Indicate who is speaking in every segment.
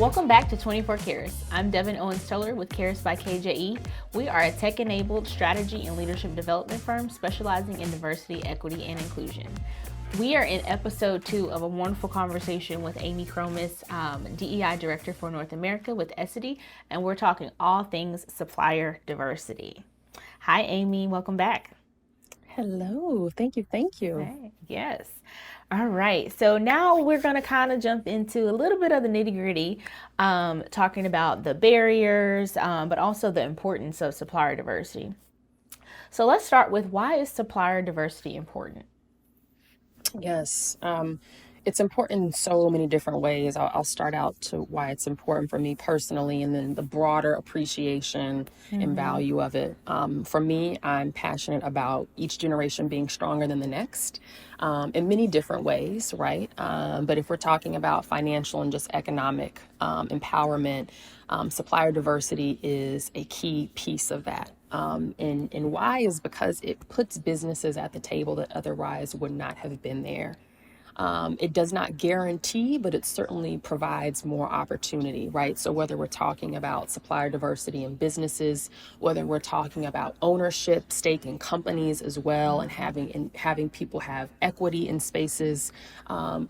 Speaker 1: Welcome back to 24 Cares. I'm Devin Owens-Teller with Cares by KJE. We are a tech-enabled strategy and leadership development firm specializing in diversity, equity, and inclusion. We are in episode 2 of a wonderful conversation with Amie Kromis, DEI Director for North America with Essity, and we're talking all things supplier diversity. Hi, Amie. Welcome back.
Speaker 2: Hello. Thank you. Thank you.
Speaker 1: Hey, yes. All right. So now we're going to kind of jump into a little bit of the nitty gritty, talking about the barriers, but also the importance of supplier diversity. So let's start with, why is supplier diversity important?
Speaker 2: Yes. It's important in so many different ways. I'll start out to why it's important for me personally, and then the broader appreciation and value of it. For me, I'm passionate about each generation being stronger than the next, in many different ways, right? But if we're talking about financial and just economic empowerment, supplier diversity is a key piece of that. And why is because it puts businesses at the table that otherwise would not have been there. It does not guarantee, but it certainly provides more opportunity, right? So whether we're talking about supplier diversity in businesses, whether we're talking about ownership, stake in companies as well, and having people have equity in spaces,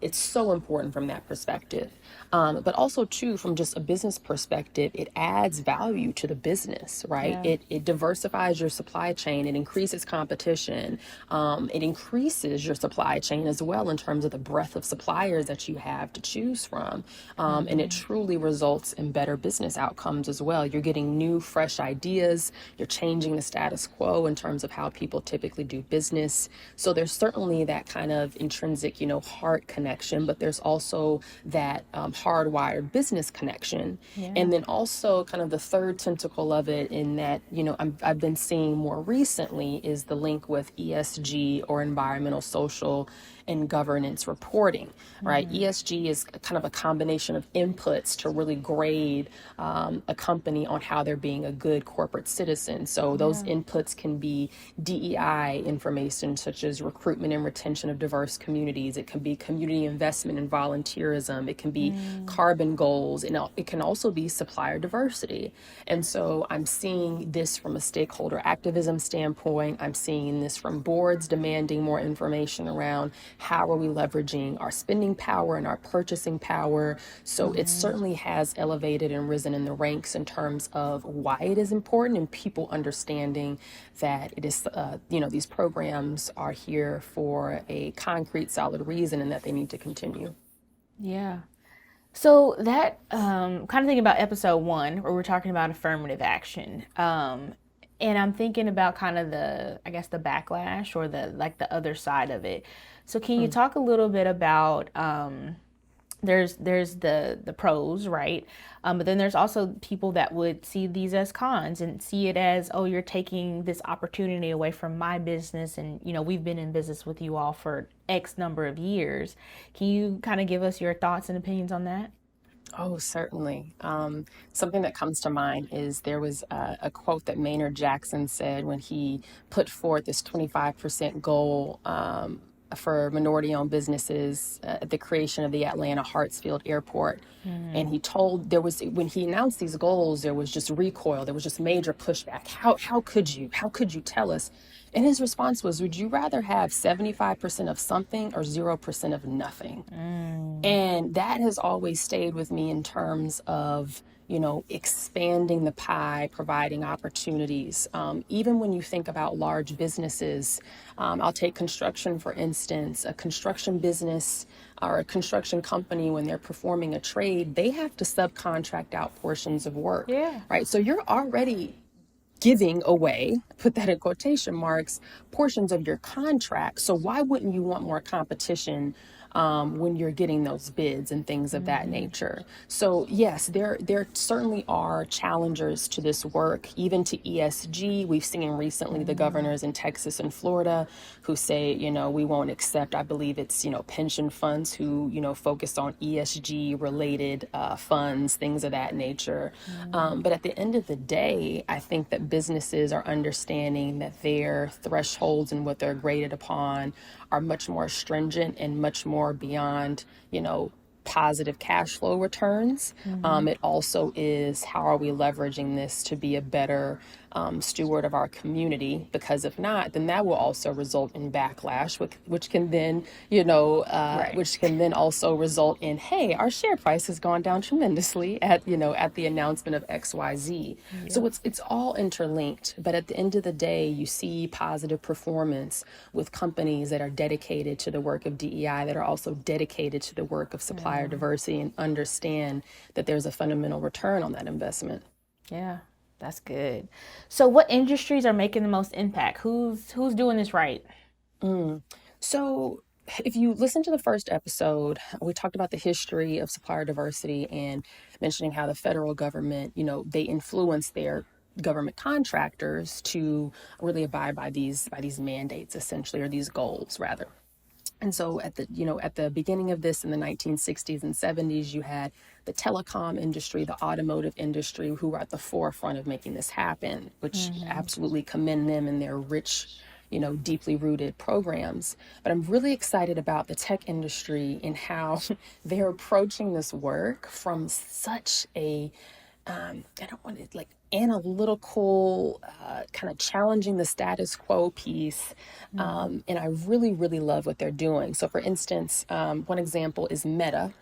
Speaker 2: it's so important from that perspective. But also too, from just a business perspective, it adds value to the business, right?
Speaker 1: Yeah.
Speaker 2: It diversifies your supply chain, it increases competition, it increases your supply chain as well in terms of the breadth of suppliers that you have to choose from. And it truly results in better business outcomes as well. You're getting new, fresh ideas. You're changing the status quo in terms of how people typically do business. So there's certainly that kind of intrinsic, heart connection, but there's also that hardwired business connection.
Speaker 1: Yeah.
Speaker 2: And then also kind of the third tentacle of it in that, I've been seeing more recently is the link with ESG, or environmental, social, and governance reporting, right? ESG is kind of a combination of inputs to really grade a company on how they're being a good corporate citizen. So those inputs can be DEI information, such as recruitment and retention of diverse communities. It can be community investment and volunteerism. It can be carbon goals, and it can also be supplier diversity. And so I'm seeing this from a stakeholder activism standpoint. I'm seeing this from boards demanding more information around how are we leveraging our spending power and our purchasing power. So it certainly has elevated and risen in the ranks in terms of why it is important, and people understanding that it is, these programs are here for a concrete, solid reason, and that they need to continue.
Speaker 1: Yeah. So that, kind of thinking about episode 1, where we're talking about affirmative action. And I'm thinking about kind of the backlash, or the other side of it. So can you talk a little bit about, there's the pros, right? But then there's also people that would see these as cons and see it as, oh, you're taking this opportunity away from my business. And, we've been in business with you all for X number of years. Can you kind of give us your thoughts and opinions on that?
Speaker 2: Oh, certainly. Something that comes to mind is there was a quote that Maynard Jackson said when he put forth this 25% goal for minority-owned businesses at the creation of the Atlanta Hartsfield Airport. And when he announced these goals, there was just recoil. There was just major pushback. How could you tell us? And his response was, would you rather have 75% of something or 0% of nothing? And that has always stayed with me in terms of, expanding the pie, providing opportunities. Even when you think about large businesses, I'll take construction, for instance. A construction business or a construction company, when they're performing a trade, they have to subcontract out portions of work,
Speaker 1: Yeah.
Speaker 2: right? So you're already giving away, put that in quotation marks, portions of your contract. So why wouldn't you want more competition when you're getting those bids and things of that nature? So yes, there certainly are challengers to this work, even to ESG. We've seen recently the governors in Texas and Florida who say, we won't accept, I believe it's, pension funds who, focus on ESG related funds, things of that nature. But at the end of the day, I think that businesses are understanding that their thresholds and what they're graded upon are much more stringent and much more beyond, positive cash flow returns. It also is, how are we leveraging this to be a better steward of our community? Because if not, then that will also result in backlash, which can then,
Speaker 1: Right.
Speaker 2: which can then also result in, hey, our share price has gone down tremendously at, at the announcement of XYZ. So
Speaker 1: Yep.
Speaker 2: it's all interlinked. But at the end of the day, you see positive performance with companies that are dedicated to the work of DEI, that are also dedicated to the work of supplier diversity, and understand that there's a fundamental return on that investment.
Speaker 1: Yeah. That's good. So what industries are making the most impact? Who's doing this right?
Speaker 2: So, if you listen to the first episode, we talked about the history of supplier diversity and mentioning how the federal government, they influence their government contractors to really abide by these mandates, essentially, or these goals rather. And so at the beginning of this, in the 1960s and 70s, you had the telecom industry, the automotive industry, who were at the forefront of making this happen, which absolutely commend them and their rich, deeply rooted programs. But I'm really excited about the tech industry and how they're approaching this work from such a I don't want to, like, analytical, kind of challenging the status quo piece. And I really, really love what they're doing. So, for instance, one example is Meta.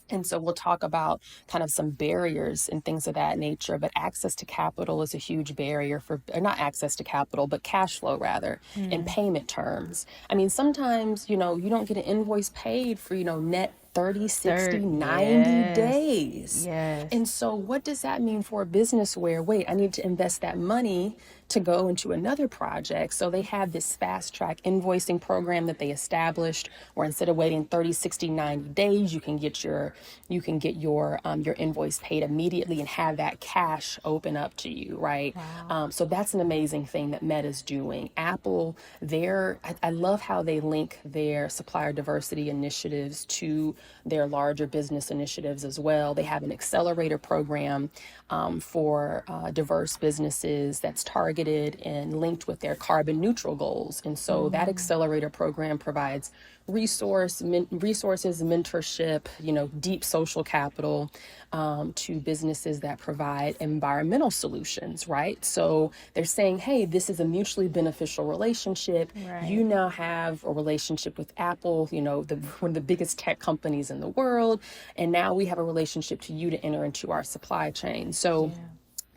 Speaker 2: And so we'll talk about kind of some barriers and things of that nature, but access to capital is a huge barrier for, or not access to capital, but cash flow rather, in payment terms. I mean, sometimes, you don't get an invoice paid for, net 30, 60,
Speaker 1: Third,
Speaker 2: 90
Speaker 1: yes.
Speaker 2: days.
Speaker 1: Yes.
Speaker 2: And so what does that mean for a business where, wait, I need to invest that money to go into another project? So they have this fast track invoicing program that they established, where instead of waiting 30, 60, 90 days, you can get your invoice paid immediately and have that cash open up to you, right?
Speaker 1: Wow.
Speaker 2: So that's an amazing thing that Meta's doing. Apple, I love how they link their supplier diversity initiatives to their larger business initiatives as well. They have an accelerator program for diverse businesses that's targeted and linked with their carbon neutral goals. And so that accelerator program provides resources, mentorship, deep social capital to businesses that provide environmental solutions, right? So they're saying, hey, this is a mutually beneficial relationship. You
Speaker 1: Right.
Speaker 2: now have a relationship with Apple, one of the biggest tech companies in the world. And now we have a relationship to you to enter into our supply chain. So
Speaker 1: Yeah.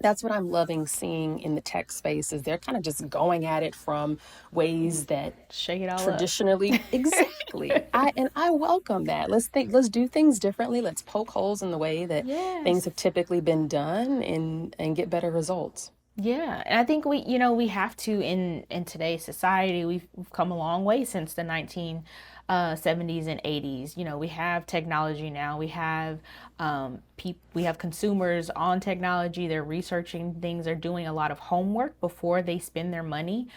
Speaker 2: that's what I'm loving seeing in the tech space, is they're kind of just going at it from ways that
Speaker 1: Shake it all up.
Speaker 2: traditionally, exactly. I welcome that. Let's do things differently. Let's poke holes in the way that things
Speaker 1: Yes.
Speaker 2: have typically been done, and get better results.
Speaker 1: Yeah, and I think we have to, in today's society, we've come a long way since the 1970s and 80s. We have technology now. We have we have consumers on technology. They're researching things. They're doing a lot of homework before they spend their money.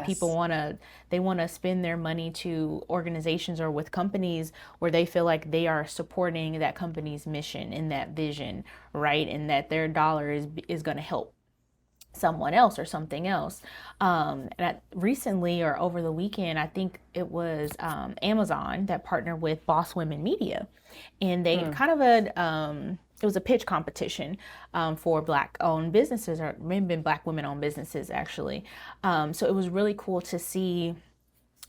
Speaker 1: People
Speaker 2: Yes.
Speaker 1: want to spend their money to organizations or with companies where they feel like they are supporting that company's mission and that vision, right? And that their dollar is going to help someone else or something else. Recently or over the weekend, I think it was Amazon that partnered with Boss Women Media, and they kind of it was a pitch competition for Black-owned businesses, or maybe Black women-owned businesses actually. So it was really cool to see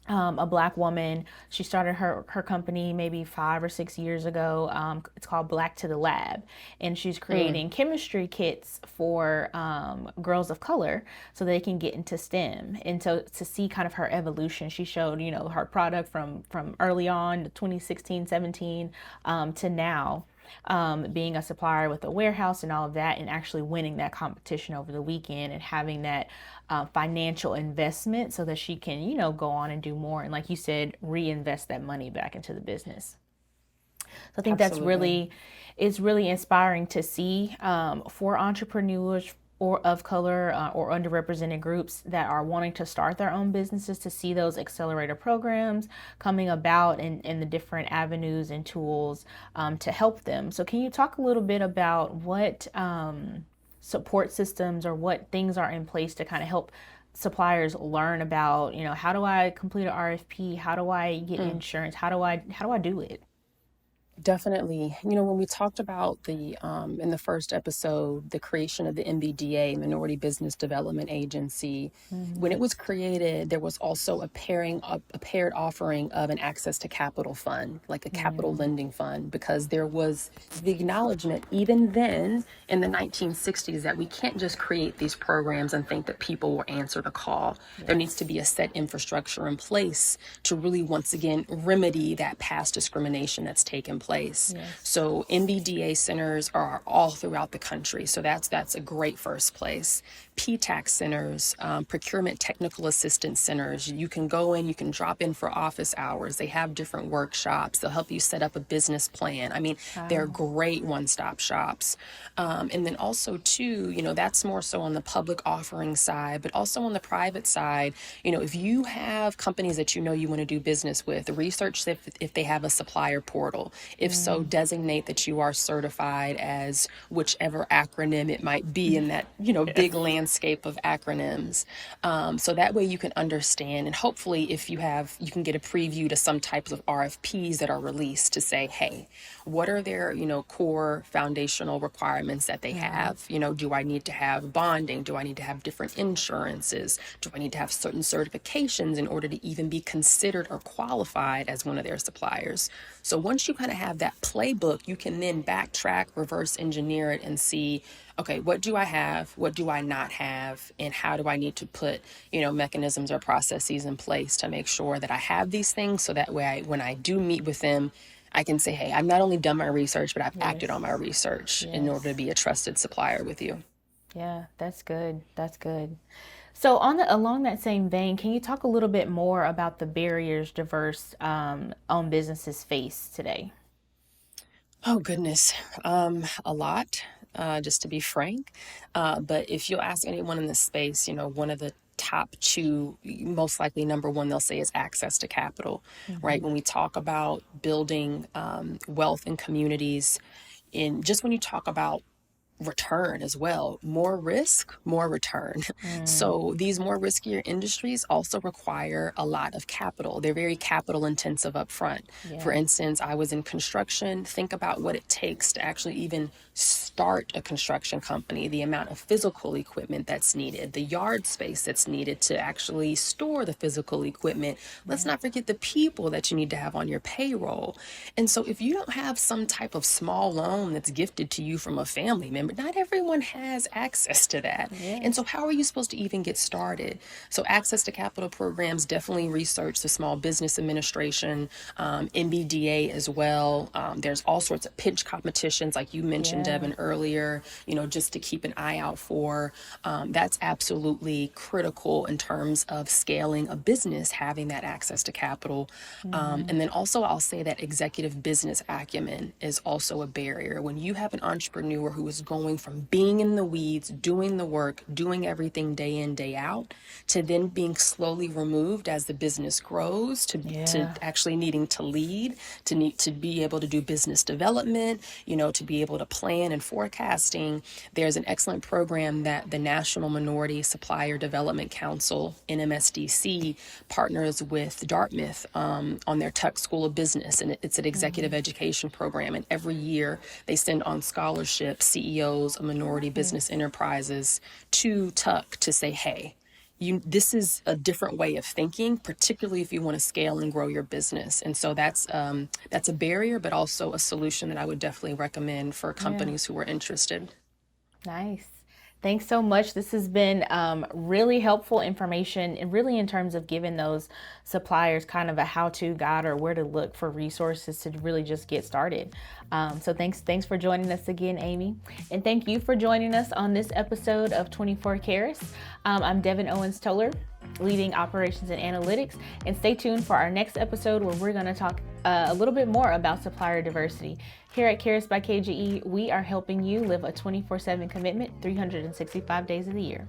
Speaker 1: a Black woman. She started her company maybe 5 or 6 years ago. It's called Black to the Lab, and she's creating chemistry kits for girls of color so they can get into STEM. And so to see kind of her evolution, she showed her product from early on to 2016, 17 to now. Being a supplier with a warehouse and all of that, and actually winning that competition over the weekend and having that financial investment so that she can, go on and do more. And like you said, reinvest that money back into the business. So I think
Speaker 2: Absolutely.
Speaker 1: it's really inspiring to see for entrepreneurs or of color or underrepresented groups that are wanting to start their own businesses, to see those accelerator programs coming about and the different avenues and tools to help them. So can you talk a little bit about what support systems or what things are in place to kind of help suppliers learn about, how do I complete an RFP? How do I get insurance? How do I do it?
Speaker 2: Definitely. When we talked about in the first episode, the creation of the MBDA, Minority Business Development Agency, when it was created, there was also a paired offering of an access to capital fund, like a capital lending fund, because there was the acknowledgement even then in the 1960s that we can't just create these programs and think that people will answer the call. There needs to be a set infrastructure in place to really, once again, remedy that past discrimination that's taken place.
Speaker 1: Yes.
Speaker 2: So MBDA centers are all throughout the country. So that's a great first place. PTAC centers, procurement technical assistance centers. You can go in, you can drop in for office hours. They have different workshops. They'll help you set up a business plan. I mean, they're great one-stop shops. And then also too, that's more so on the public offering side, but also on the private side, if you have companies that you want to do business with, research if they have a supplier portal. If so, designate that you are certified as whichever acronym it might be in that, big landscape of acronyms. So that way you can understand, and hopefully if you can get a preview to some types of RFPs that are released to say, hey, what are their, core foundational requirements that they have? Do I need to have bonding? Do I need to have different insurances? Do I need to have certain certifications in order to even be considered or qualified as one of their suppliers? So once you kind of have that playbook, you can then backtrack, reverse engineer it, and see, okay, what do I have? What do I not have? And how do I need to put, mechanisms or processes in place to make sure that I have these things, so that way when I do meet with them, I can say, hey, I've not only done my research, but I've acted on my research in order to be a trusted supplier with you.
Speaker 1: Yeah, that's good. That's good. So along that same vein, can you talk a little bit more about the barriers diverse owned businesses face today?
Speaker 2: Oh, goodness. A lot, just to be frank. But if you'll ask anyone in this space, one of the top two, most likely number one, they'll say is access to capital, right? When we talk about building wealth in communities, when you talk about return as well, more risk, more return. So these more riskier industries also require a lot of capital. They're very capital intensive up front. For instance, I was in construction. Think about what it takes to actually even start a construction company, the amount of physical equipment that's needed, the yard space that's needed to actually store the physical equipment. Let's not forget the people that you need to have on your payroll. And so if you don't have some type of small loan that's gifted to you from a family member, not everyone has access to that. And so how are you supposed to even get started? So access to capital programs, definitely research the Small Business Administration, MBDA as well. There's all sorts of pitch competitions, like you mentioned, Devin, earlier, just to keep an eye out for. That's absolutely critical in terms of scaling a business, having that access to capital. And then also I'll say that executive business acumen is also a barrier. When you have an entrepreneur who is going from being in the weeds, doing the work, doing everything day in, day out, to then being slowly removed as the business grows, to actually needing to lead, to need to be able to do business development, to be able to plan and forecasting. There's an excellent program that the National Minority Supplier Development Council, NMSDC, partners with Dartmouth on their Tuck School of Business, and it's an executive education program. And every year they send on scholarship CEOs of minority business enterprises to Tuck to say, hey, this is a different way of thinking, particularly if you want to scale and grow your business. And so that's a barrier, but also a solution that I would definitely recommend for companies who are interested.
Speaker 1: Nice. Thanks so much. This has been really helpful information, and really in terms of giving those suppliers kind of a how-to guide or where to look for resources to really just get started. So thanks for joining us again, Amie. And thank you for joining us on this episode of 24 Karas. I'm Devin Owens-Toller, leading operations and analytics. And stay tuned for our next episode, where we're going to talk a little bit more about supplier diversity. Here at Karas by KGE, we are helping you live a 24/7 commitment 365 days of the year.